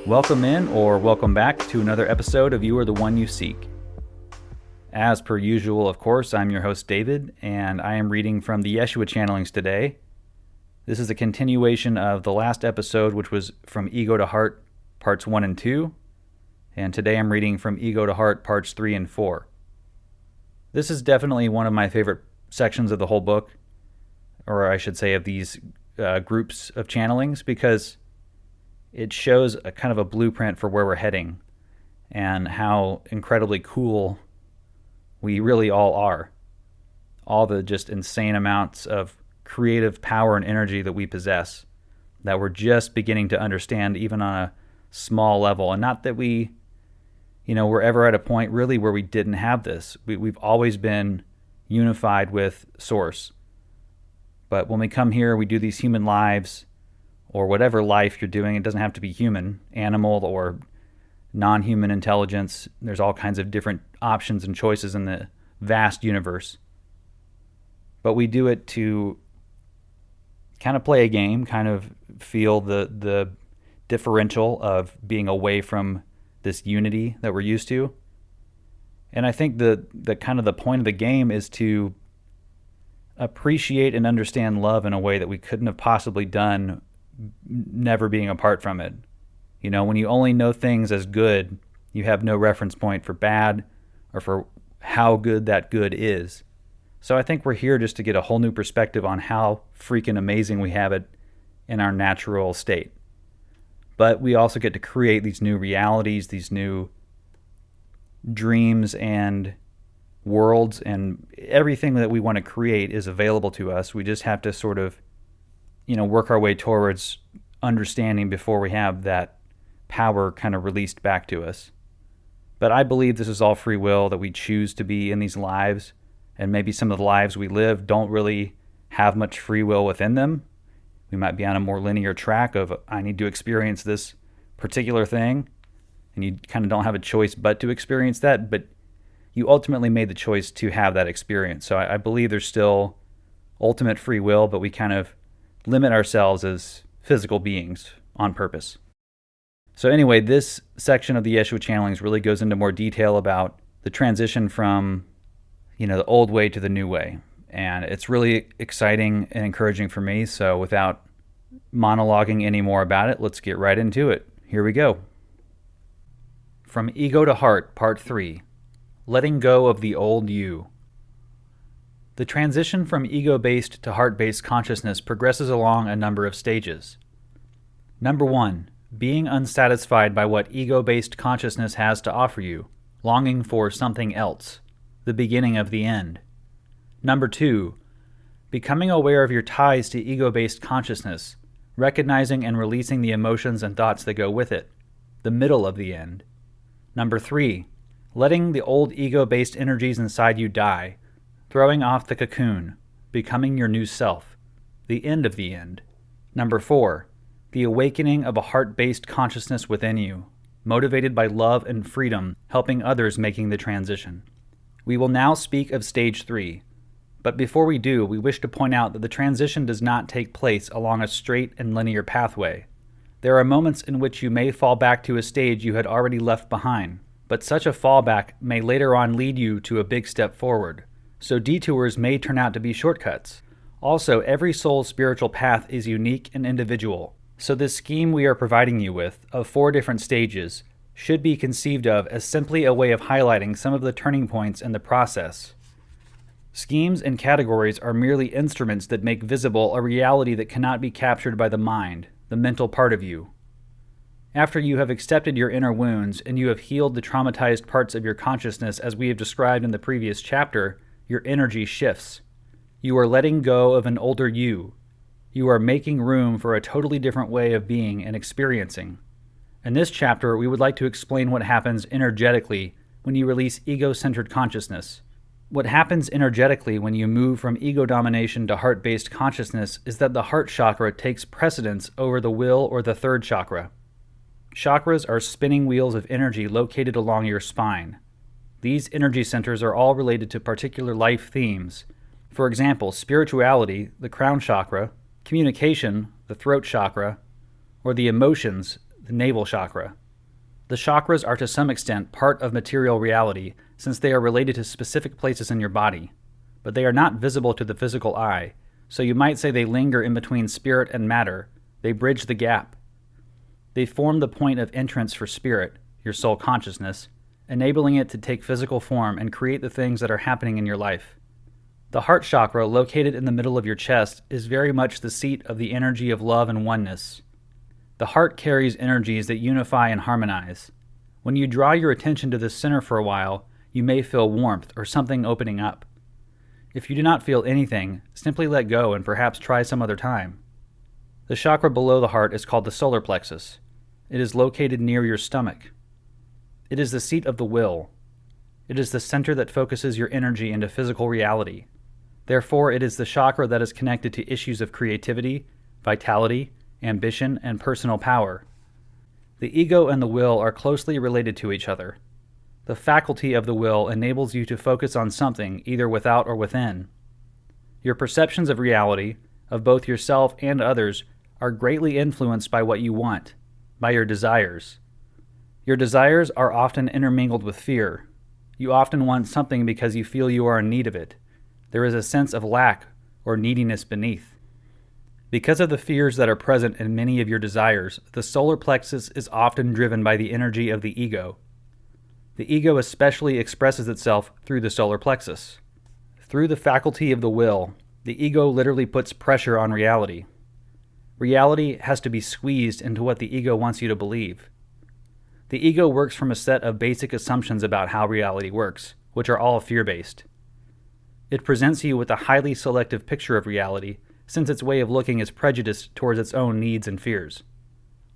Welcome in or welcome back to another episode of You Are the One You Seek. As per usual, of course, I'm your host David, and I am reading from the Jeshua Channelings today. This is a continuation of the last episode, which was From Ego to Heart, Parts 1 and 2, and today I'm reading From Ego to Heart, Parts 3 and 4. This is definitely one of my favorite sections of the whole book, or I should say of these groups of channelings, because it shows a kind of a blueprint for where we're heading and how incredibly cool we really all are. All the just insane amounts of creative power and energy that we possess that we're just beginning to understand even on a small level. And not that we're ever at a point really where we didn't have this. We've always been unified with Source. But when we come here, we do these human lives, or whatever life you're doing. It doesn't have to be human, animal, or non-human intelligence. There's all kinds of different options and choices in the vast universe. But we do it to kind of play a game, kind of feel the differential of being away from this unity that we're used to. And I think the kind of the point of the game is to appreciate and understand love in a way that we couldn't have possibly done never being apart from it. You know, when you only know things as good, you have no reference point for bad or for how good that good is. So I think we're here just to get a whole new perspective on how freaking amazing we have it in our natural state. But we also get to create these new realities, these new dreams and worlds, and everything that we want to create is available to us. We just have to sort of work our way towards understanding before we have that power kind of released back to us. But I believe this is all free will, that we choose to be in these lives, and maybe some of the lives we live don't really have much free will within them. We might be on a more linear track of, I need to experience this particular thing, and you kind of don't have a choice but to experience that, but you ultimately made the choice to have that experience. So I believe there's still ultimate free will, but we kind of limit ourselves as physical beings on purpose. So anyway, this section of the Jeshua Channelings really goes into more detail about the transition from, the old way to the new way. And it's really exciting and encouraging for me. So without monologuing any more about it, let's get right into it. Here we go. From Ego to Heart, Part 3. Letting Go of the Old You. The transition from ego-based to heart-based consciousness progresses along a number of stages. Number 1, being unsatisfied by what ego-based consciousness has to offer you, longing for something else, the beginning of the end. Number 2, becoming aware of your ties to ego-based consciousness, recognizing and releasing the emotions and thoughts that go with it, the middle of the end. Number 3, letting the old ego-based energies inside you die, throwing off the cocoon, becoming your new self, the end of the end. Number 4, the awakening of a heart-based consciousness within you, motivated by love and freedom, helping others making the transition. We will now speak of Stage 3, but before we do, we wish to point out that the transition does not take place along a straight and linear pathway. There are moments in which you may fall back to a stage you had already left behind, but such a fallback may later on lead you to a big step forward. So detours may turn out to be shortcuts. Also, every soul's spiritual path is unique and individual. So this scheme we are providing you with, of 4 different stages, should be conceived of as simply a way of highlighting some of the turning points in the process. Schemes and categories are merely instruments that make visible a reality that cannot be captured by the mind, the mental part of you. After you have accepted your inner wounds and you have healed the traumatized parts of your consciousness as we have described in the previous chapter, your energy shifts. You are letting go of an older you. You are making room for a totally different way of being and experiencing. In this chapter, we would like to explain what happens energetically when you release ego-centered consciousness. What happens energetically when you move from ego domination to heart-based consciousness is that the heart chakra takes precedence over the will or the third chakra. Chakras are spinning wheels of energy located along your spine. These energy centers are all related to particular life themes. For example, spirituality, the crown chakra, communication, the throat chakra, or the emotions, the navel chakra. The chakras are to some extent part of material reality since they are related to specific places in your body, but they are not visible to the physical eye, so you might say they linger in between spirit and matter. They bridge the gap. They form the point of entrance for spirit, your soul consciousness, enabling it to take physical form and create the things that are happening in your life. The heart chakra, located in the middle of your chest, is very much the seat of the energy of love and oneness. The heart carries energies that unify and harmonize. When you draw your attention to this center for a while, you may feel warmth or something opening up. If you do not feel anything, simply let go and perhaps try some other time. The chakra below the heart is called the solar plexus. It is located near your stomach. It is the seat of the will. It is the center that focuses your energy into physical reality. Therefore, it is the chakra that is connected to issues of creativity, vitality, ambition, and personal power. The ego and the will are closely related to each other. The faculty of the will enables you to focus on something either without or within. Your perceptions of reality, of both yourself and others, are greatly influenced by what you want, by your desires. Your desires are often intermingled with fear. You often want something because you feel you are in need of it. There is a sense of lack or neediness beneath. Because of the fears that are present in many of your desires, the solar plexus is often driven by the energy of the ego. The ego especially expresses itself through the solar plexus. Through the faculty of the will, the ego literally puts pressure on reality. Reality has to be squeezed into what the ego wants you to believe. The ego works from a set of basic assumptions about how reality works, which are all fear-based. It presents you with a highly selective picture of reality, since its way of looking is prejudiced towards its own needs and fears.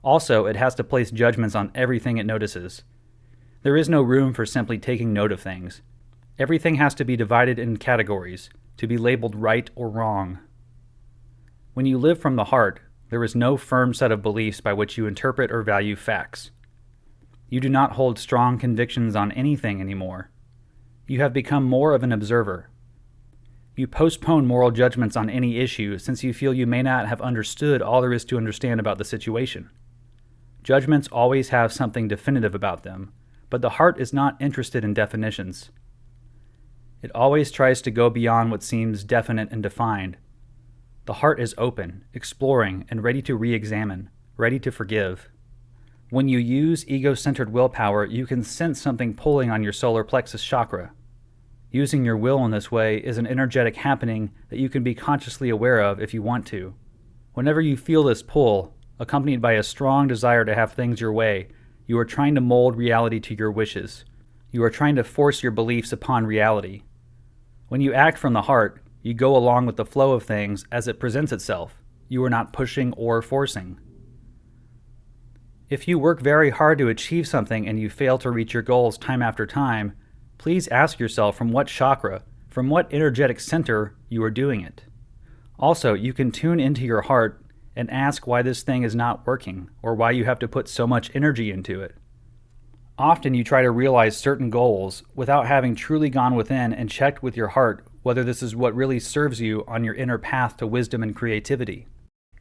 Also, it has to place judgments on everything it notices. There is no room for simply taking note of things. Everything has to be divided in categories, to be labeled right or wrong. When you live from the heart, there is no firm set of beliefs by which you interpret or value facts. You do not hold strong convictions on anything anymore. You have become more of an observer. You postpone moral judgments on any issue since you feel you may not have understood all there is to understand about the situation. Judgments always have something definitive about them, but the heart is not interested in definitions. It always tries to go beyond what seems definite and defined. The heart is open, exploring, and ready to re-examine, ready to forgive. When you use ego-centered willpower, you can sense something pulling on your solar plexus chakra. Using your will in this way is an energetic happening that you can be consciously aware of if you want to. Whenever you feel this pull, accompanied by a strong desire to have things your way, you are trying to mold reality to your wishes. You are trying to force your beliefs upon reality. When you act from the heart, you go along with the flow of things as it presents itself. You are not pushing or forcing. If you work very hard to achieve something and you fail to reach your goals time after time, please ask yourself from what chakra, from what energetic center you are doing it. Also, you can tune into your heart and ask why this thing is not working or why you have to put so much energy into it. Often you try to realize certain goals without having truly gone within and checked with your heart whether this is what really serves you on your inner path to wisdom and creativity.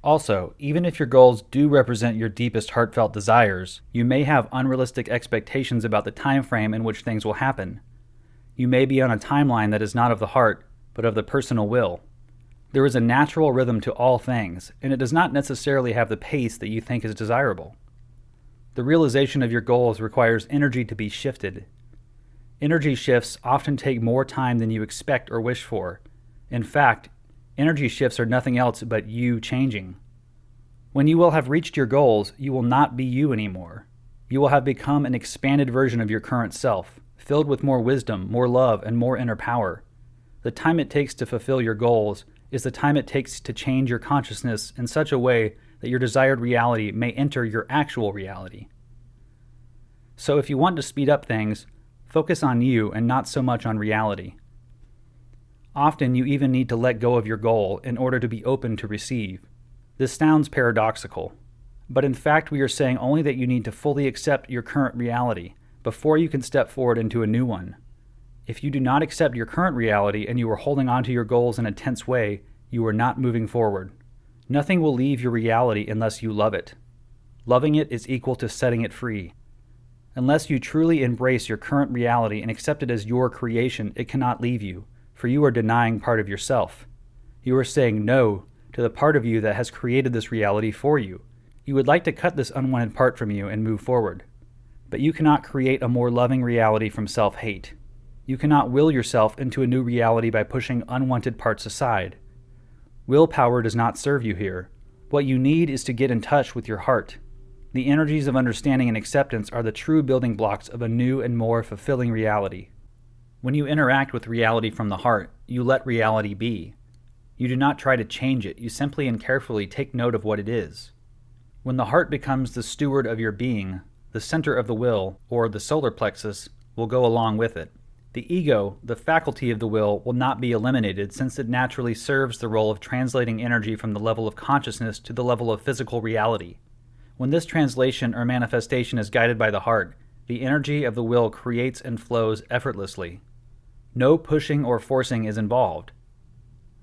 Also, even if your goals do represent your deepest heartfelt desires, you may have unrealistic expectations about the time frame in which things will happen. You may be on a timeline that is not of the heart, but of the personal will. There is a natural rhythm to all things, and it does not necessarily have the pace that you think is desirable. The realization of your goals requires energy to be shifted. Energy shifts often take more time than you expect or wish for. In fact, energy shifts are nothing else but you changing. When you will have reached your goals, you will not be you anymore. You will have become an expanded version of your current self, filled with more wisdom, more love, and more inner power. The time it takes to fulfill your goals is the time it takes to change your consciousness in such a way that your desired reality may enter your actual reality. So if you want to speed up things, focus on you and not so much on reality. Often you even need to let go of your goal in order to be open to receive. This sounds paradoxical, but in fact we are saying only that you need to fully accept your current reality before you can step forward into a new one. If you do not accept your current reality and you are holding on to your goals in a tense way, you are not moving forward. Nothing will leave your reality unless you love it. Loving it is equal to setting it free. Unless you truly embrace your current reality and accept it as your creation, it cannot leave you, for you are denying part of yourself. You are saying no to the part of you that has created this reality for you. You would like to cut this unwanted part from you and move forward. But you cannot create a more loving reality from self-hate. You cannot will yourself into a new reality by pushing unwanted parts aside. Willpower does not serve you here. What you need is to get in touch with your heart. The energies of understanding and acceptance are the true building blocks of a new and more fulfilling reality. When you interact with reality from the heart, you let reality be. You do not try to change it, you simply and carefully take note of what it is. When the heart becomes the steward of your being, the center of the will, or the solar plexus, will go along with it. The ego, the faculty of the will, will not be eliminated since it naturally serves the role of translating energy from the level of consciousness to the level of physical reality. When this translation or manifestation is guided by the heart, the energy of the will creates and flows effortlessly. No pushing or forcing is involved.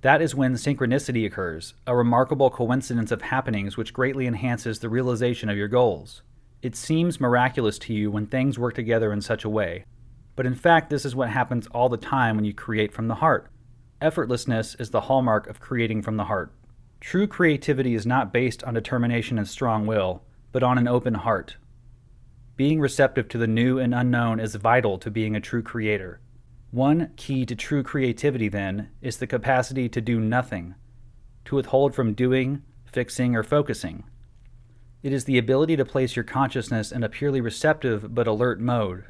That is when synchronicity occurs, a remarkable coincidence of happenings which greatly enhances the realization of your goals. It seems miraculous to you when things work together in such a way, but in fact this is what happens all the time when you create from the heart. Effortlessness is the hallmark of creating from the heart. True creativity is not based on determination and strong will, but on an open heart. Being receptive to the new and unknown is vital to being a true creator. One key to true creativity, then, is the capacity to do nothing, to withhold from doing, fixing, or focusing. It is the ability to place your consciousness in a purely receptive but alert mode.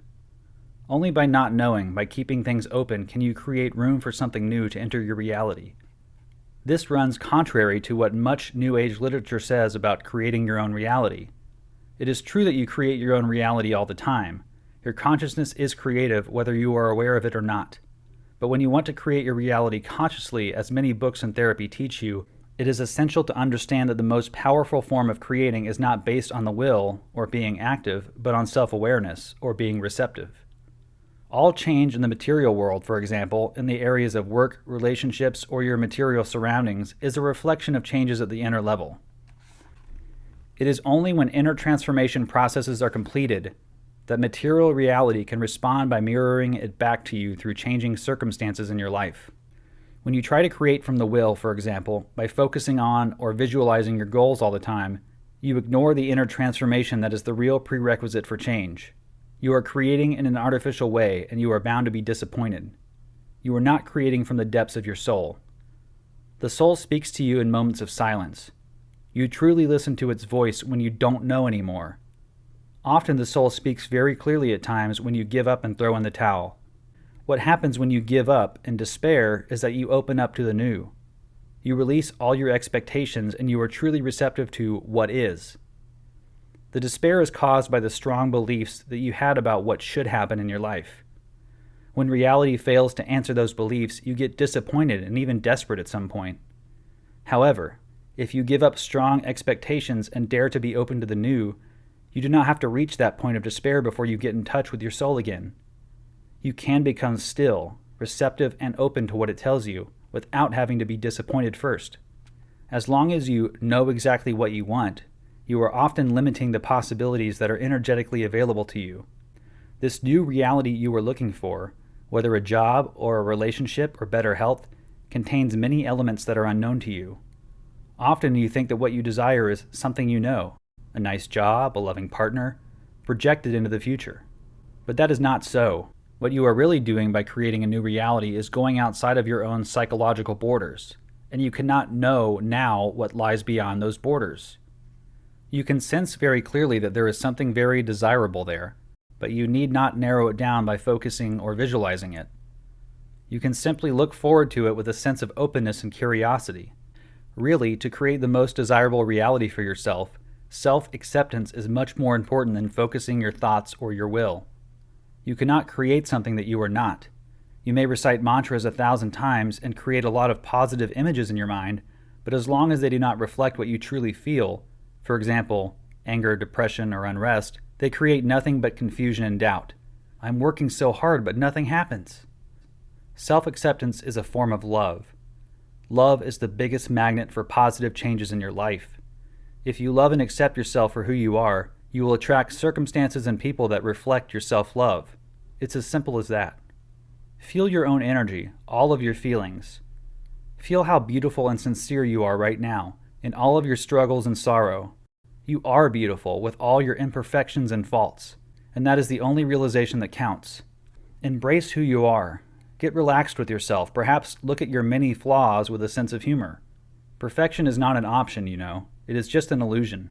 Only by not knowing, by keeping things open, can you create room for something new to enter your reality. This runs contrary to what much New Age literature says about creating your own reality. It is true that you create your own reality all the time. Your consciousness is creative whether you are aware of it or not. But when you want to create your reality consciously, as many books and therapy teach you, it is essential to understand that the most powerful form of creating is not based on the will, or being active, but on self-awareness, or being receptive. All change in the material world, for example, in the areas of work, relationships, or your material surroundings, is a reflection of changes at the inner level. It is only when inner transformation processes are completed that material reality can respond by mirroring it back to you through changing circumstances in your life. When you try to create from the will, for example, by focusing on or visualizing your goals all the time, you ignore the inner transformation that is the real prerequisite for change. You are creating in an artificial way, and you are bound to be disappointed. You are not creating from the depths of your soul. The soul speaks to you in moments of silence. You truly listen to its voice when you don't know anymore. Often the soul speaks very clearly at times when you give up and throw in the towel. What happens when you give up and despair is that you open up to the new. You release all your expectations and you are truly receptive to what is. The despair is caused by the strong beliefs that you had about what should happen in your life. When reality fails to answer those beliefs, you get disappointed and even desperate at some point. However, if you give up strong expectations and dare to be open to the new, you do not have to reach that point of despair before you get in touch with your soul again. You can become still, receptive, and open to what it tells you without having to be disappointed first. As long as you know exactly what you want, you are often limiting the possibilities that are energetically available to you. This new reality you are looking for, whether a job or a relationship or better health, contains many elements that are unknown to you. Often you think that what you desire is something you know, a nice job, a loving partner, projected into the future. But that is not so. What you are really doing by creating a new reality is going outside of your own psychological borders, and you cannot know now what lies beyond those borders. You can sense very clearly that there is something very desirable there, but you need not narrow it down by focusing or visualizing it. You can simply look forward to it with a sense of openness and curiosity. Really, to create the most desirable reality for yourself, self-acceptance is much more important than focusing your thoughts or your will. You cannot create something that you are not. You may recite mantras 1,000 times and create a lot of positive images in your mind, but as long as they do not reflect what you truly feel, for example, anger, depression, or unrest, they create nothing but confusion and doubt. I'm working so hard, but nothing happens. Self-acceptance is a form of love. Love is the biggest magnet for positive changes in your life. If you love and accept yourself for who you are, you will attract circumstances and people that reflect your self-love. It's as simple as that. Feel your own energy, all of your feelings. Feel how beautiful and sincere you are right now, in all of your struggles and sorrow. You are beautiful with all your imperfections and faults, and that is the only realization that counts. Embrace who you are. Get relaxed with yourself. Perhaps look at your many flaws with a sense of humor. Perfection is not an option, you know. It is just an illusion.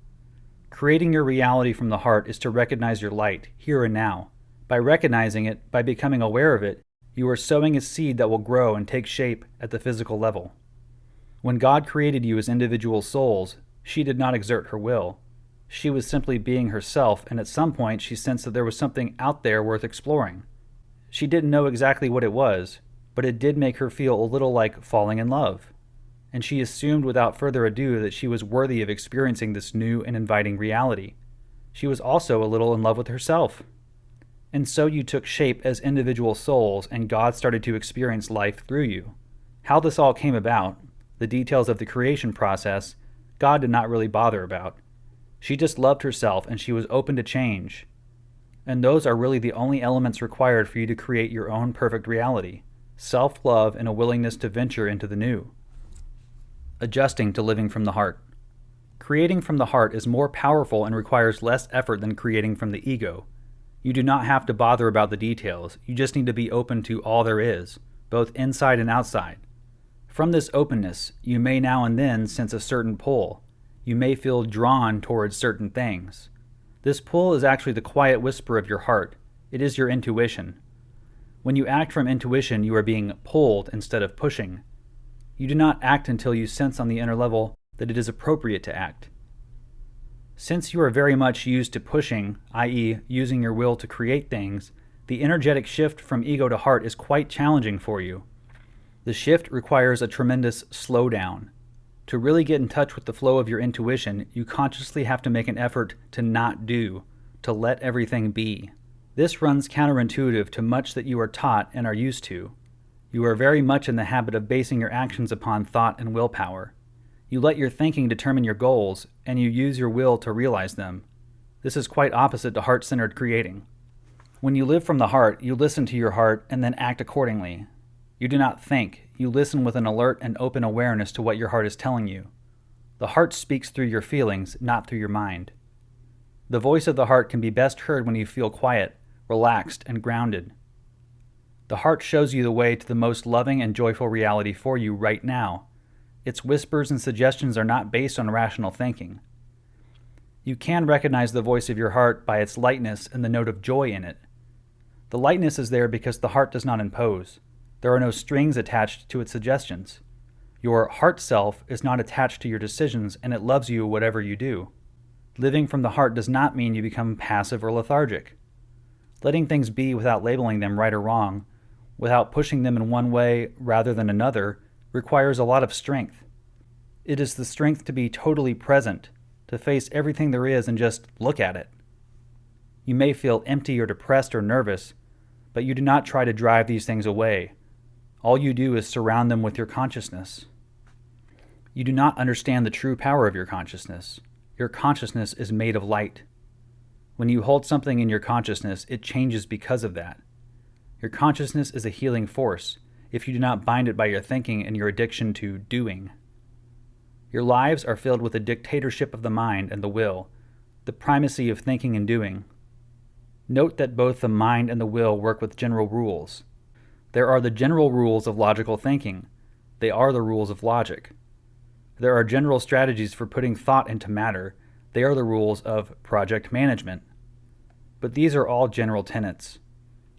Creating your reality from the heart is to recognize your light, here and now. By recognizing it, by becoming aware of it, you are sowing a seed that will grow and take shape at the physical level. When God created you as individual souls, she did not exert her will. She was simply being herself, and at some point she sensed that there was something out there worth exploring. She didn't know exactly what it was, but it did make her feel a little like falling in love. And she assumed without further ado that she was worthy of experiencing this new and inviting reality. She was also a little in love with herself. And so you took shape as individual souls, and God started to experience life through you. How this all came about, the details of the creation process, God did not really bother about. She just loved herself, and she was open to change. And those are really the only elements required for you to create your own perfect reality: self-love and a willingness to venture into the new. Adjusting to living from the heart. Creating from the heart is more powerful and requires less effort than creating from the ego. You do not have to bother about the details. You just need to be open to all there is, both inside and outside. From this openness, you may now and then sense a certain pull. You may feel drawn towards certain things. This pull is actually the quiet whisper of your heart. It is your intuition. When you act from intuition, you are being pulled instead of pushing. You do not act until you sense on the inner level that it is appropriate to act. Since you are very much used to pushing, i.e., using your will to create things, the energetic shift from ego to heart is quite challenging for you. The shift requires a tremendous slowdown. To really get in touch with the flow of your intuition, you consciously have to make an effort to not do, to let everything be. This runs counterintuitive to much that you are taught and are used to. You are very much in the habit of basing your actions upon thought and willpower. You let your thinking determine your goals, and you use your will to realize them. This is quite opposite to heart-centered creating. When you live from the heart, you listen to your heart and then act accordingly. You do not think. You listen with an alert and open awareness to what your heart is telling you. The heart speaks through your feelings, not through your mind. The voice of the heart can be best heard when you feel quiet, relaxed, and grounded. The heart shows you the way to the most loving and joyful reality for you right now. Its whispers and suggestions are not based on rational thinking. You can recognize the voice of your heart by its lightness and the note of joy in it. The lightness is there because the heart does not impose. There are no strings attached to its suggestions. Your heart self is not attached to your decisions, and it loves you whatever you do. Living from the heart does not mean you become passive or lethargic. Letting things be without labeling them right or wrong, without pushing them in one way rather than another, requires a lot of strength. It is the strength to be totally present, to face everything there is and just look at it. You may feel empty or depressed or nervous, but you do not try to drive these things away. All you do is surround them with your consciousness. You do not understand the true power of your consciousness. Your consciousness is made of light. When you hold something in your consciousness, it changes because of that. Your consciousness is a healing force if you do not bind it by your thinking and your addiction to doing. Your lives are filled with the dictatorship of the mind and the will, the primacy of thinking and doing. Note that both the mind and the will work with general rules. There are the general rules of logical thinking. They are the rules of logic. There are general strategies for putting thought into matter. They are the rules of project management. But these are all general tenets.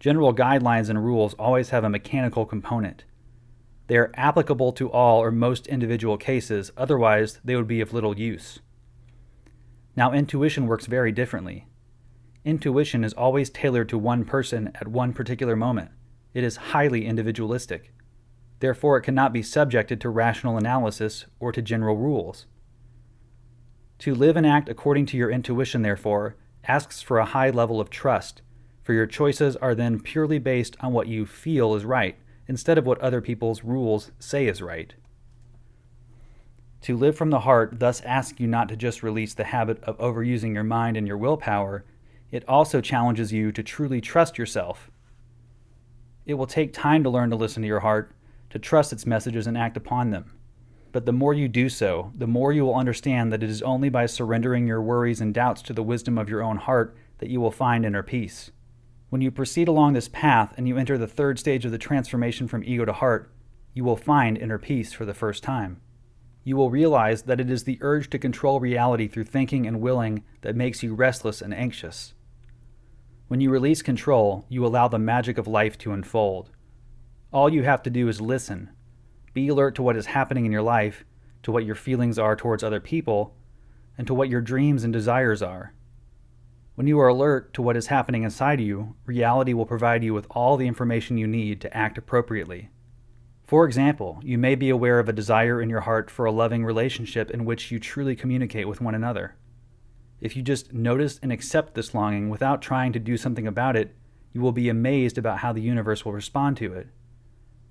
General guidelines and rules always have a mechanical component. They are applicable to all or most individual cases, otherwise they would be of little use. Now, intuition works very differently. Intuition is always tailored to one person at one particular moment. It is highly individualistic. Therefore, it cannot be subjected to rational analysis or to general rules. To live and act according to your intuition, therefore, asks for a high level of trust, for your choices are then purely based on what you feel is right, instead of what other people's rules say is right. To live from the heart thus asks you not to just release the habit of overusing your mind and your willpower, it also challenges you to truly trust yourself. It will take time to learn to listen to your heart, to trust its messages and act upon them. But the more you do so, the more you will understand that it is only by surrendering your worries and doubts to the wisdom of your own heart that you will find inner peace. When you proceed along this path and you enter the third stage of the transformation from ego to heart, you will find inner peace for the first time. You will realize that it is the urge to control reality through thinking and willing that makes you restless and anxious. When you release control, you allow the magic of life to unfold. All you have to do is listen. Be alert to what is happening in your life, to what your feelings are towards other people, and to what your dreams and desires are. When you are alert to what is happening inside you, reality will provide you with all the information you need to act appropriately. For example, you may be aware of a desire in your heart for a loving relationship in which you truly communicate with one another. If you just notice and accept this longing without trying to do something about it, you will be amazed about how the universe will respond to it.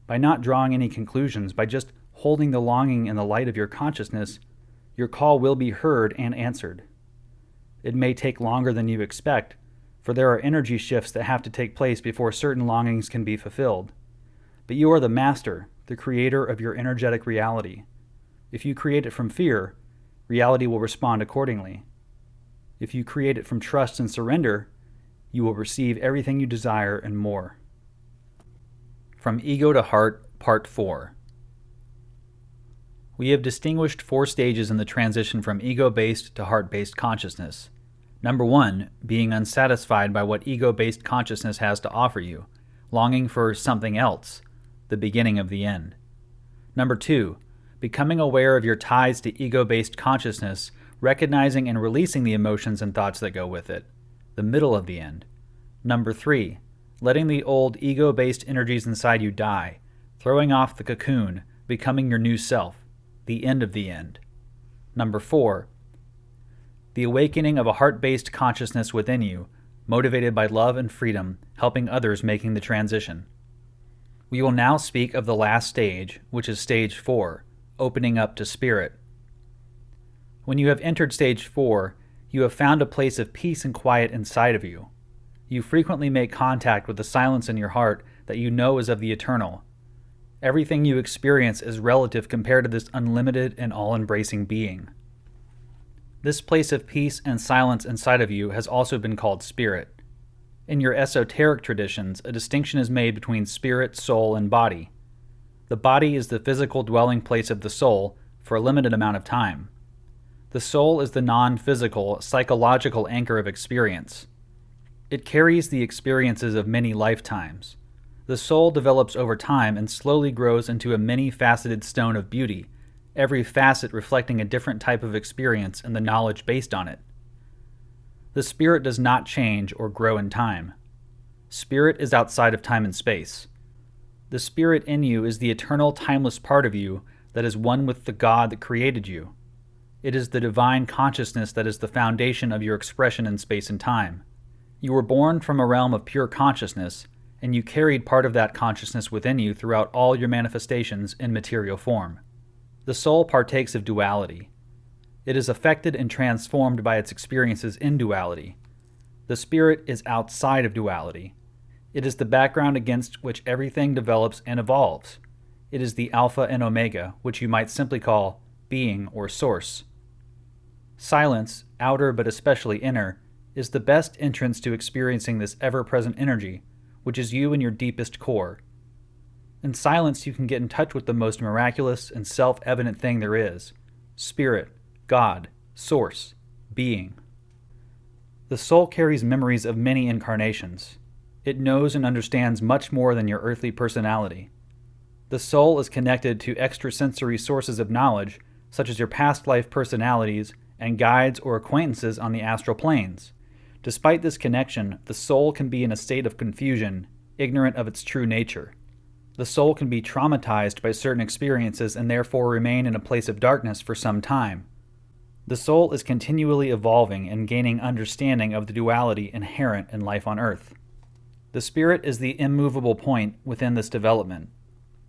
By not drawing any conclusions, by just holding the longing in the light of your consciousness, your call will be heard and answered. It may take longer than you expect, for there are energy shifts that have to take place before certain longings can be fulfilled. But you are the master, the creator of your energetic reality. If you create it from fear, reality will respond accordingly. If you create it from trust and surrender, you will receive everything you desire and more. From Ego to Heart, Part 4. We have distinguished 4 stages in the transition from ego-based to heart-based consciousness. Number 1, being unsatisfied by what ego-based consciousness has to offer you, longing for something else, the beginning of the end. Number 2, becoming aware of your ties to ego-based consciousness, recognizing and releasing the emotions and thoughts that go with it, the middle of the end. Number 3, letting the old ego-based energies inside you die, throwing off the cocoon, becoming your new self, the end of the end. Number 4, the awakening of a heart-based consciousness within you, motivated by love and freedom, helping others making the transition. We will now speak of the last stage, which is stage 4, opening up to spirit. When you have entered stage 4, you have found a place of peace and quiet inside of you. You frequently make contact with the silence in your heart that you know is of the eternal. Everything you experience is relative compared to this unlimited and all-embracing being. This place of peace and silence inside of you has also been called spirit. In your esoteric traditions, a distinction is made between spirit, soul, and body. The body is the physical dwelling place of the soul for a limited amount of time. The soul is the non-physical, psychological anchor of experience. It carries the experiences of many lifetimes. The soul develops over time and slowly grows into a many-faceted stone of beauty, every facet reflecting a different type of experience and the knowledge based on it. The spirit does not change or grow in time. Spirit is outside of time and space. The spirit in you is the eternal, timeless part of you that is one with the God that created you. It is the divine consciousness that is the foundation of your expression in space and time. You were born from a realm of pure consciousness, and you carried part of that consciousness within you throughout all your manifestations in material form. The soul partakes of duality. It is affected and transformed by its experiences in duality. The spirit is outside of duality. It is the background against which everything develops and evolves. It is the alpha and omega, which you might simply call being or source. Silence, outer but especially inner, is the best entrance to experiencing this ever-present energy, which is you in your deepest core. In silence, you can get in touch with the most miraculous and self-evident thing there is: spirit, God, source, being. The soul carries memories of many incarnations. It knows and understands much more than your earthly personality. The soul is connected to extrasensory sources of knowledge, such as your past life personalities and guides or acquaintances on the astral planes. Despite this connection, the soul can be in a state of confusion, ignorant of its true nature. The soul can be traumatized by certain experiences and therefore remain in a place of darkness for some time. The soul is continually evolving and gaining understanding of the duality inherent in life on earth. The spirit is the immovable point within this development.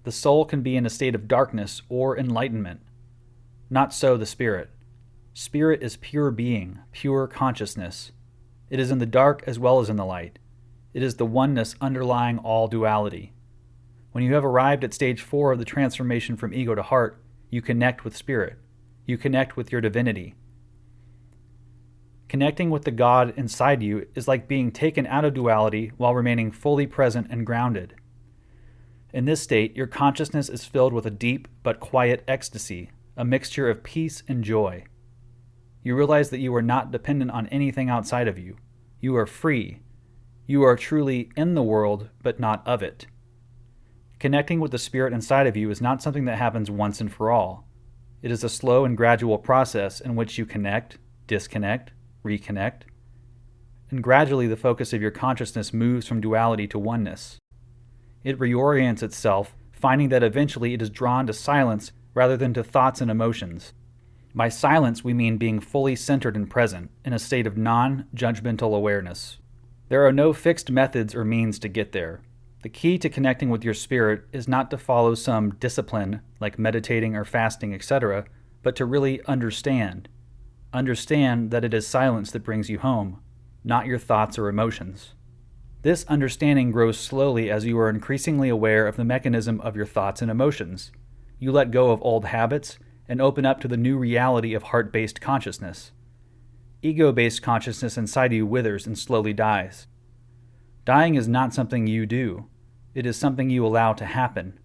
The soul can be in a state of darkness or enlightenment. Not so the spirit. Spirit is pure being, pure consciousness. It is in the dark as well as in the light. It is the oneness underlying all duality. When you have arrived at stage 4 of the transformation from ego to heart, you connect with spirit. You connect with your divinity. Connecting with the God inside you is like being taken out of duality while remaining fully present and grounded. In this state, your consciousness is filled with a deep but quiet ecstasy, a mixture of peace and joy. You realize that you are not dependent on anything outside of you. You are free. You are truly in the world, but not of it. Connecting with the spirit inside of you is not something that happens once and for all. It is a slow and gradual process in which you connect, disconnect, reconnect, and gradually the focus of your consciousness moves from duality to oneness. It reorients itself, finding that eventually it is drawn to silence rather than to thoughts and emotions. By silence, we mean being fully centered and present, in a state of non-judgmental awareness. There are no fixed methods or means to get there. The key to connecting with your spirit is not to follow some discipline, like meditating or fasting, etc., but to really understand. Understand that it is silence that brings you home, not your thoughts or emotions. This understanding grows slowly as you are increasingly aware of the mechanism of your thoughts and emotions. You let go of old habits and open up to the new reality of heart-based consciousness. Ego-based consciousness inside you withers and slowly dies. Dying is not something you do. It is something you allow to happen.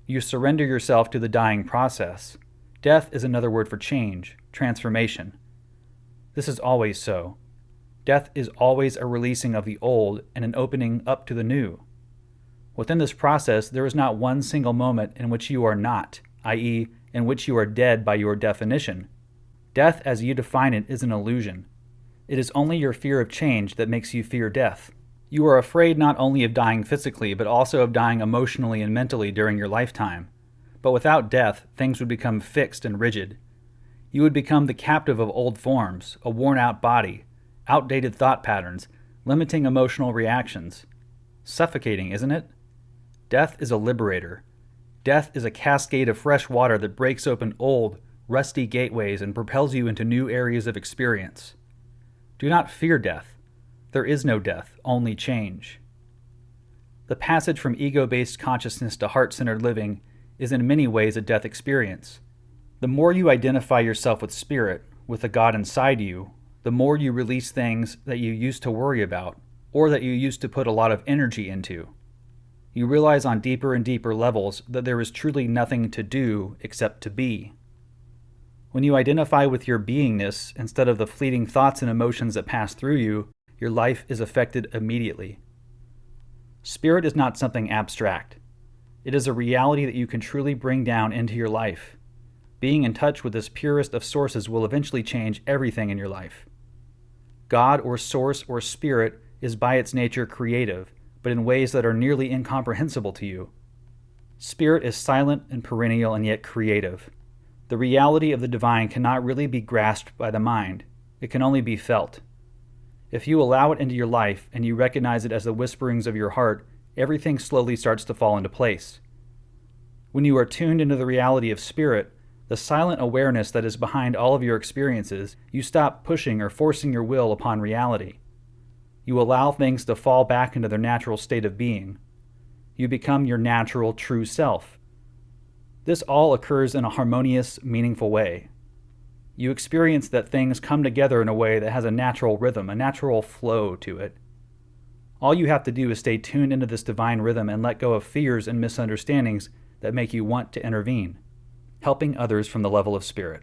You surrender yourself to the dying process. Death is another word for change, transformation. This is always so. Death is always a releasing of the old and an opening up to the new. Within this process, there is not one single moment in which you are not, i.e., in which you are dead by your definition. Death as you define it is an illusion. It is only your fear of change that makes you fear death. You are afraid not only of dying physically, but also of dying emotionally and mentally during your lifetime. But without death, things would become fixed and rigid. You would become the captive of old forms, a worn-out body, outdated thought patterns, limiting emotional reactions. Suffocating, isn't it? Death is a liberator. Death is a cascade of fresh water that breaks open old, rusty gateways and propels you into new areas of experience. Do not fear death. There is no death, only change. The passage from ego-based consciousness to heart-centered living is in many ways a death experience. The more you identify yourself with spirit, with the God inside you, the more you release things that you used to worry about, or that you used to put a lot of energy into. You realize on deeper and deeper levels that there is truly nothing to do except to be. When you identify with your beingness instead of the fleeting thoughts and emotions that pass through you, your life is affected immediately. Spirit is not something abstract. It is a reality that you can truly bring down into your life. Being in touch with this purest of sources will eventually change everything in your life. God or source or spirit is by its nature creative, but in ways that are nearly incomprehensible to you. Spirit is silent and perennial and yet creative. The reality of the divine cannot really be grasped by the mind. It can only be felt. If you allow it into your life and you recognize it as the whisperings of your heart, everything slowly starts to fall into place. When you are tuned into the reality of spirit, the silent awareness that is behind all of your experiences, you stop pushing or forcing your will upon reality. You allow things to fall back into their natural state of being. You become your natural, true self. This all occurs in a harmonious, meaningful way. You experience that things come together in a way that has a natural rhythm, a natural flow to it. All you have to do is stay tuned into this divine rhythm and let go of fears and misunderstandings that make you want to intervene, helping others from the level of spirit.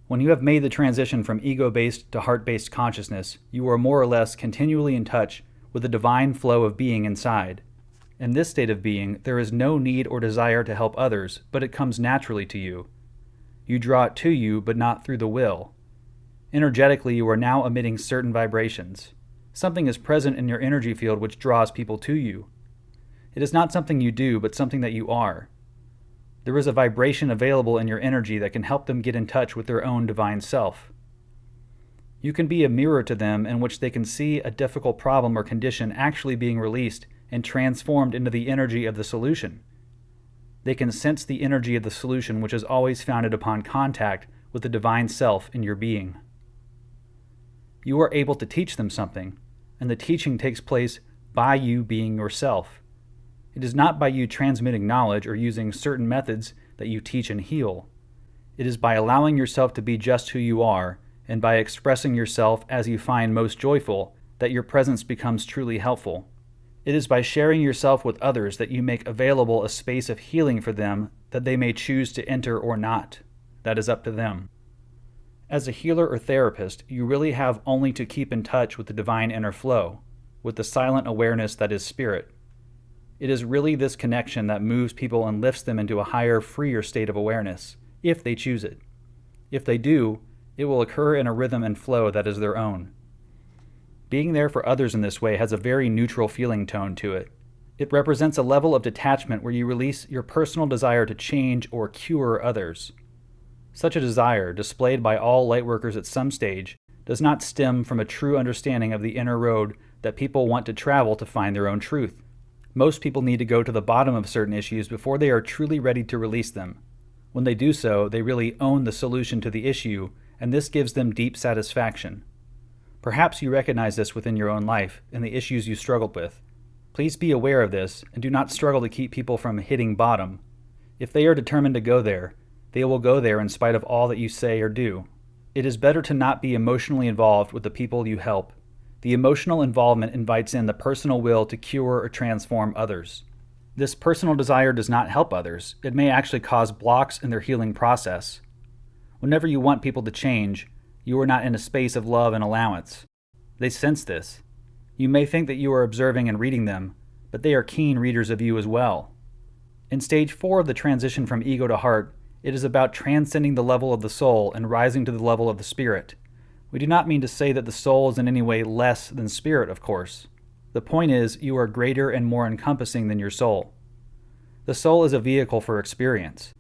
When you have made the transition from ego-based to heart-based consciousness, you are more or less continually in touch with the divine flow of being inside. In this state of being, there is no need or desire to help others, but it comes naturally to you. You draw it to you, but not through the will. Energetically, you are now emitting certain vibrations. Something is present in your energy field which draws people to you. It is not something you do, but something that you are. There is a vibration available in your energy that can help them get in touch with their own divine self. You can be a mirror to them in which they can see a difficult problem or condition actually being released and transformed into the energy of the solution. They can sense the energy of the solution, which is always founded upon contact with the divine self in your being. You are able to teach them something, and the teaching takes place by you being yourself. It is not by you transmitting knowledge or using certain methods that you teach and heal. It is by allowing yourself to be just who you are, and by expressing yourself as you find most joyful, that your presence becomes truly helpful. It is by sharing yourself with others that you make available a space of healing for them that they may choose to enter or not. That is up to them. As a healer or therapist, you really have only to keep in touch with the divine inner flow, with the silent awareness that is spirit. It is really this connection that moves people and lifts them into a higher, freer state of awareness, if they choose it. If they do, it will occur in a rhythm and flow that is their own. Being there for others in this way has a very neutral feeling tone to it. It represents a level of detachment where you release your personal desire to change or cure others. Such a desire, displayed by all lightworkers at some stage, does not stem from a true understanding of the inner road that people want to travel to find their own truth. Most people need to go to the bottom of certain issues before they are truly ready to release them. When they do so, they really own the solution to the issue, and this gives them deep satisfaction. Perhaps you recognize this within your own life and the issues you struggled with. Please be aware of this and do not struggle to keep people from hitting bottom. If they are determined to go there, they will go there in spite of all that you say or do. It is better to not be emotionally involved with the people you help. The emotional involvement invites in the personal will to cure or transform others. This personal desire does not help others. It may actually cause blocks in their healing process. Whenever you want people to change, you are not in a space of love and allowance. They sense this. You may think that you are observing and reading them, but they are keen readers of you as well. In stage 4 of the transition from ego to heart, it is about transcending the level of the soul and rising to the level of the spirit. We do not mean to say that the soul is in any way less than spirit, of course. The point is, you are greater and more encompassing than your soul. The soul is a vehicle for experience.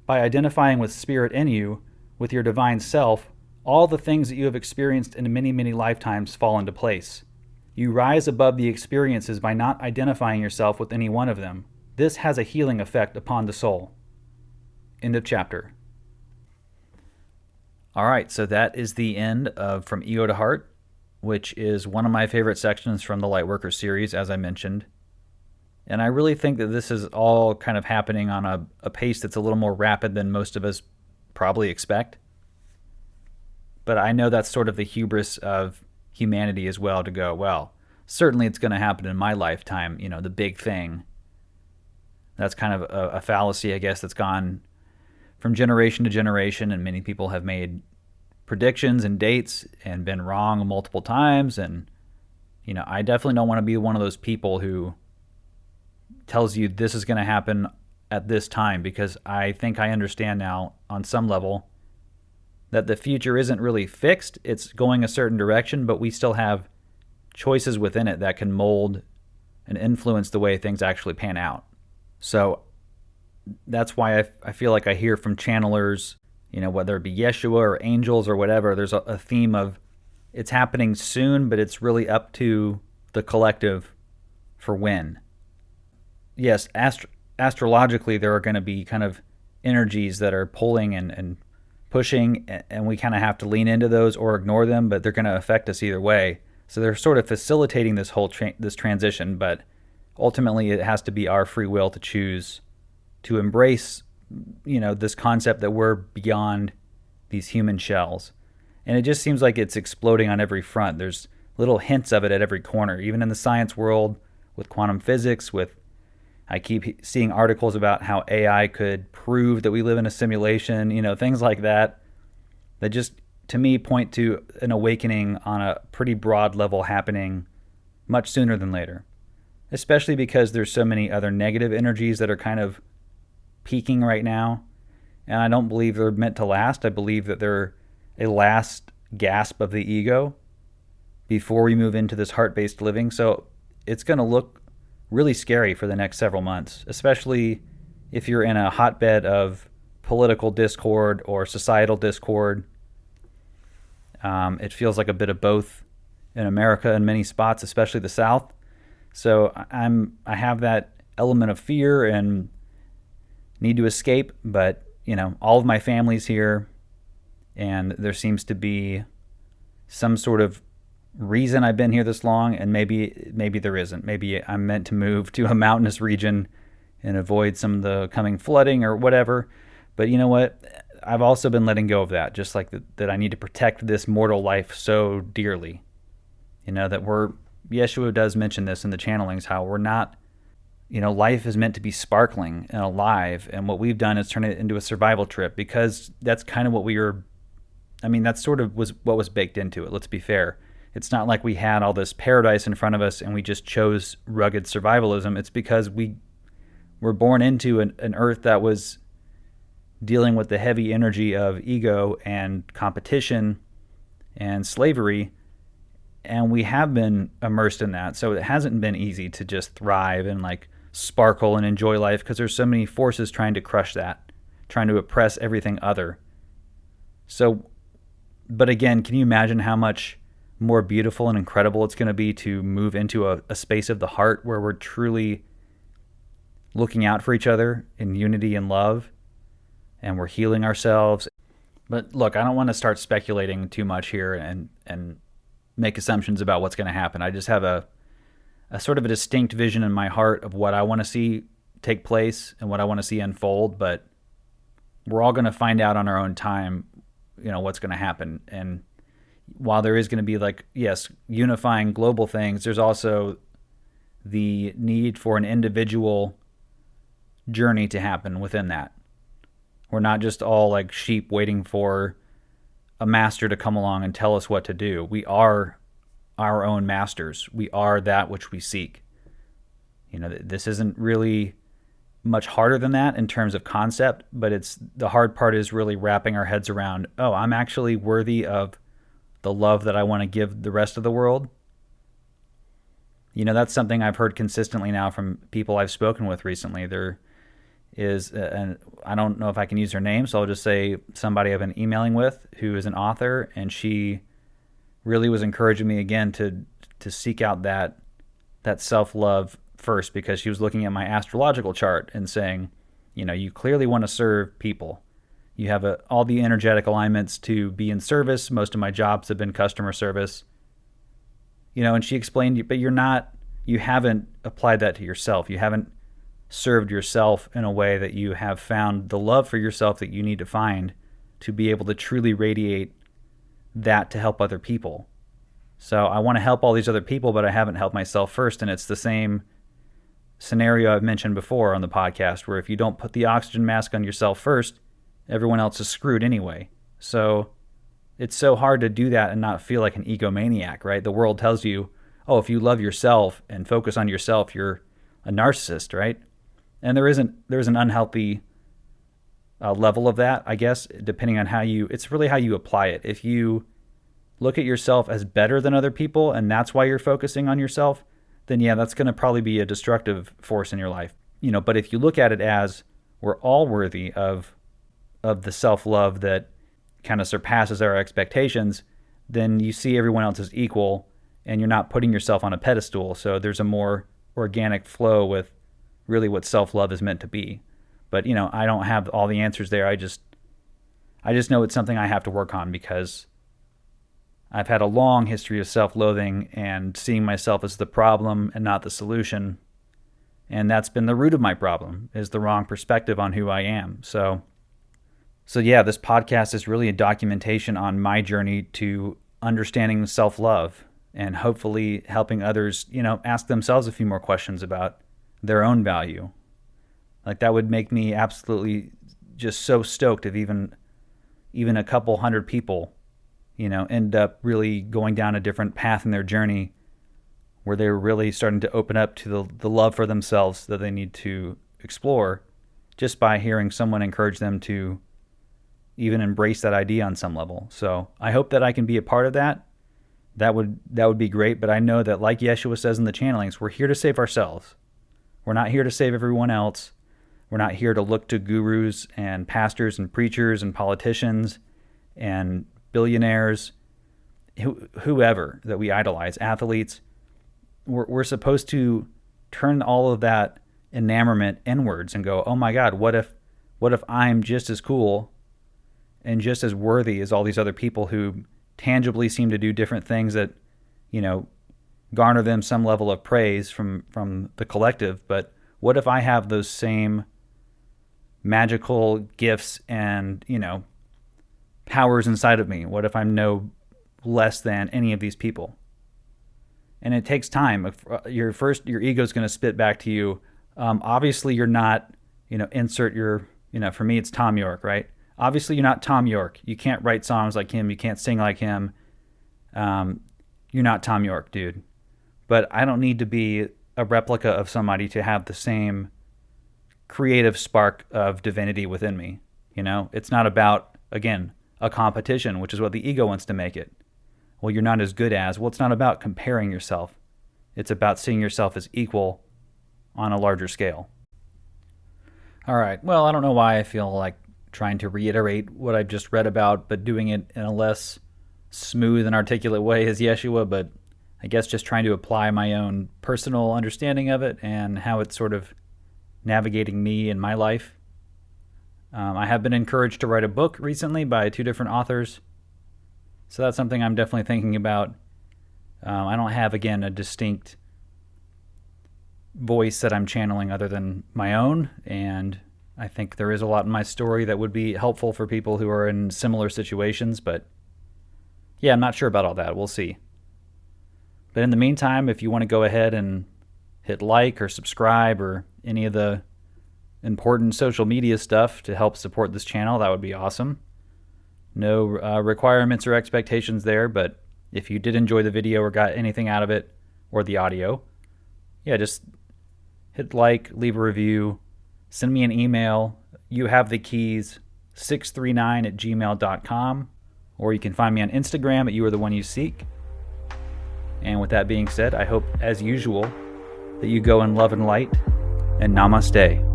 By identifying with spirit in you, with your divine self, all the things that you have experienced in many, many lifetimes fall into place. You rise above the experiences by not identifying yourself with any one of them. This has a healing effect upon the soul. End of chapter. All right, so that is the end of From Ego to Heart, which is one of my favorite sections from the Lightworker Series, as I mentioned. And I really think that this is all kind of happening on a pace that's a little more rapid than most of us probably expect. But I know that's sort of the hubris of humanity as well, to go, well, certainly it's going to happen in my lifetime, the big thing. That's kind of a fallacy, I guess, that's gone from generation to generation, and many people have made predictions and dates and been wrong multiple times. And, I definitely don't want to be one of those people who tells you this is going to happen at this time, because I think I understand now on some level that the future isn't really fixed. It's going a certain direction, but we still have choices within it that can mold and influence the way things actually pan out. So that's why I feel like I hear from channelers, whether it be Yeshua or angels or whatever, there's a theme of it's happening soon, but it's really up to the collective for when. Yes, astrologically, there are going to be kind of energies that are pulling and pushing, and we kind of have to lean into those or ignore them, but they're going to affect us either way. So they're sort of facilitating this whole this transition, but ultimately it has to be our free will to choose to embrace, this concept that we're beyond these human shells. And it just seems like it's exploding on every front. There's little hints of it at every corner, even in the science world, with quantum physics, I keep seeing articles about how AI could prove that we live in a simulation, things like that just, to me, point to an awakening on a pretty broad level happening much sooner than later, especially because there's so many other negative energies that are kind of peaking right now. And I don't believe they're meant to last. I believe that they're a last gasp of the ego before we move into this heart-based living. So it's going to look really scary for the next several months, especially if you're in a hotbed of political discord or societal discord. It feels like a bit of both in America in many spots, especially the South. So I have that element of fear and need to escape, but all of my family's here, and there seems to be some sort of reason I've been here this long, and maybe there isn't. Maybe I'm meant to move to a mountainous region and avoid some of the coming flooding or whatever. But you know what? I've also been letting go of that, just like that I need to protect this mortal life so dearly. Yeshua does mention this in the channelings, how we're not, life is meant to be sparkling and alive, and what we've done is turn it into a survival trip, because that's kind of what that sort of was what was baked into it, let's be fair. It's not like we had all this paradise in front of us and we just chose rugged survivalism. It's because we were born into an earth that was dealing with the heavy energy of ego and competition and slavery, and we have been immersed in that. So it hasn't been easy to just thrive and sparkle and enjoy life, because there's so many forces trying to crush that, trying to oppress everything other. So, but again, can you imagine how much more beautiful and incredible it's going to be to move into a space of the heart where we're truly looking out for each other in unity and love, and we're healing ourselves. But look, I don't want to start speculating too much here and make assumptions about what's going to happen. I just have a sort of a distinct vision in my heart of what I want to see take place and what I want to see unfold, but we're all going to find out on our own time, what's going to happen. And while there is going to be yes, unifying global things, there's also the need for an individual journey to happen within that. We're not just all like sheep waiting for a master to come along and tell us what to do. We are our own masters. We are that which we seek. This isn't really much harder than that in terms of concept, but the hard part is really wrapping our heads around, I'm actually worthy of the love that I want to give the rest of the world. That's something I've heard consistently now from people I've spoken with recently. There is, I don't know if I can use her name, so I'll just say somebody I've been emailing with who is an author, and she really was encouraging me again to seek out that self-love first, because she was looking at my astrological chart and saying, you clearly want to serve people. You have all the energetic alignments to be in service. Most of my jobs have been customer service. And she explained, but you haven't applied that to yourself. You haven't served yourself in a way that you have found the love for yourself that you need to find to be able to truly radiate that to help other people. So I want to help all these other people, but I haven't helped myself first. And it's the same scenario I've mentioned before on the podcast, where if you don't put the oxygen mask on yourself first, everyone else is screwed anyway. So it's so hard to do that and not feel like an egomaniac, right? The world tells you, if you love yourself and focus on yourself, you're a narcissist, right? And there's an unhealthy level of that, I guess, depending on it's really how you apply it. If you look at yourself as better than other people and that's why you're focusing on yourself, then yeah, that's going to probably be a destructive force in your life. But if you look at it as we're all worthy of the self-love that kind of surpasses our expectations, then you see everyone else as equal and you're not putting yourself on a pedestal. So there's a more organic flow with really what self-love is meant to be. But, I don't have all the answers there. I just know it's something I have to work on, because I've had a long history of self-loathing and seeing myself as the problem and not the solution. And that's been the root of my problem, is the wrong perspective on who I am. So yeah, this podcast is really a documentation on my journey to understanding self-love and hopefully helping others, ask themselves a few more questions about their own value. That would make me absolutely just so stoked if even a couple hundred people, end up really going down a different path in their journey, where they're really starting to open up to the love for themselves that they need to explore, just by hearing someone encourage them to even embrace that idea on some level. So I hope that I can be a part of that. That would be great. But I know that, like Yeshua says in the channelings, we're here to save ourselves. We're not here to save everyone else. We're not here to look to gurus and pastors and preachers and politicians and billionaires, whoever that we idolize, athletes. We're supposed to turn all of that enamorment inwards and go, oh my God, what if What if I'm just as cool and just as worthy as all these other people who tangibly seem to do different things that, garner them some level of praise from the collective? But what if I have those same magical gifts and, powers inside of me? What if I'm no less than any of these people? And it takes time. Your ego's going to spit back to you. Obviously, you're not, insert your, for me, it's Tom York, right? Obviously, you're not Tom York. You can't write songs like him. You can't sing like him. You're not Tom York, dude. But I don't need to be a replica of somebody to have the same creative spark of divinity within me. It's not about, again, a competition, which is what the ego wants to make it. Well, you're not as good as. Well, it's not about comparing yourself. It's about seeing yourself as equal on a larger scale. All right. Well, I don't know why I feel like trying to reiterate what I've just read about, but doing it in a less smooth and articulate way as Jeshua, but I guess just trying to apply my own personal understanding of it and how it's sort of navigating me in my life. I have been encouraged to write a book recently by 2 different authors, so that's something I'm definitely thinking about. I don't have, again, a distinct voice that I'm channeling other than my own, and I think there is a lot in my story that would be helpful for people who are in similar situations, but yeah, I'm not sure about all that. We'll see. But in the meantime, if you want to go ahead and hit like or subscribe or any of the important social media stuff to help support this channel, that would be awesome. No requirements or expectations there, but if you did enjoy the video or got anything out of it, or the audio, yeah, just hit like, leave a review, send me an email. You have the keys 639@gmail.com, or you can find me on Instagram at You Are The One You Seek. And with that being said, I hope, as usual, that you go in love and light, and namaste.